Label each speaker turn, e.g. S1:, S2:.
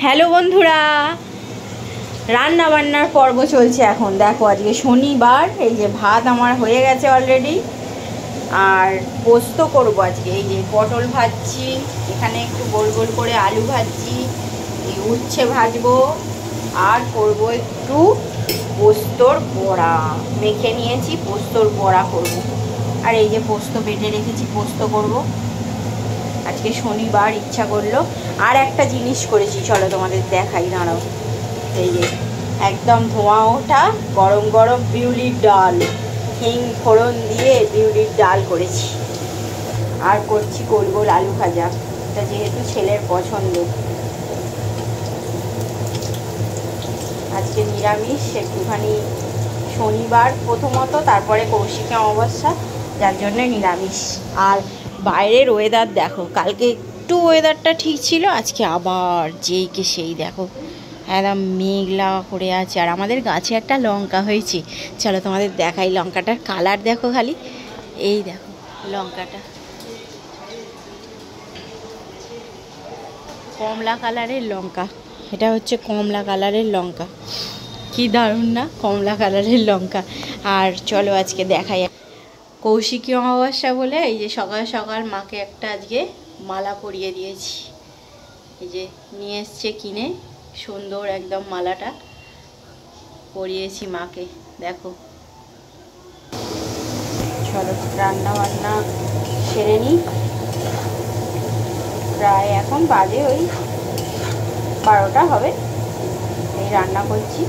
S1: Hello বন্ধুরা, রান্না বান্নার পর্ব চলছে এখন। দেখো আজকে শনিবার, এই যে ভাত আমার হয়ে গেছে অলরেডি, আর পোস্ত করবো আজকে। এই যে পটল ভাজছি, এখানে একটু গোল গোল করে আলু ভাজছি, এই উচ্ছে ভাজবো, আর করব একটু পোস্তর বড়া। মেখে নিয়েছি, পোস্তর বড়া করব। আর এই যে পোস্ত বেটে রেখেছি, পোস্ত করব আজকে শনিবার, ইচ্ছা করলো। আর একটা জিনিস করেছি, চলো তোমাদের দেখাই, দাঁড়াও। এই যে একদম ধোঁয়া ওঠা গরম গরম বিউলির ডাল, হিং ফোড়ন দিয়ে বিউলির ডাল করেছি। আর করছি গোল গোল আলু ভাজা, এটা যেহেতু ছেলের পছন্দ। আজকে নিরামিষ, একটুখানি শনিবার প্রথমত, তারপরে কৌশিকী অমাবস্যা, যার জন্য নিরামিষ। আর বাইরের ওয়েদার দেখো, কালকে একটু ওয়েদারটা ঠিক ছিল, আজকে আবার যেই কে সেই দেখো, একদম মেঘলা করে আছে। আর আমাদের গাছে একটা লঙ্কা হয়েছে, চলো তোমাদের দেখাই। লঙ্কাটার কালার দেখো খালি, এই দেখো লঙ্কাটা কমলা কালারের লঙ্কা, এটা হচ্ছে কমলা কালারের লঙ্কা। কি দারুণ না, কমলা কালারের লঙ্কা। আর চলো আজকে দেখাই। কৌশিকী অমাবস্যা বলে এই যে সকাল সকাল মাকে একটা আজকে মালা পরিয়ে দিয়েছি। এই যে নিয়ে এসছে কিনে, সুন্দর একদম মালাটা পরিয়েছি মাকে, দেখো। চলো রান্না বান্না সেরে নিই। প্রায় এখন বাজে ওই 12টা হবে, এই রান্না করছি।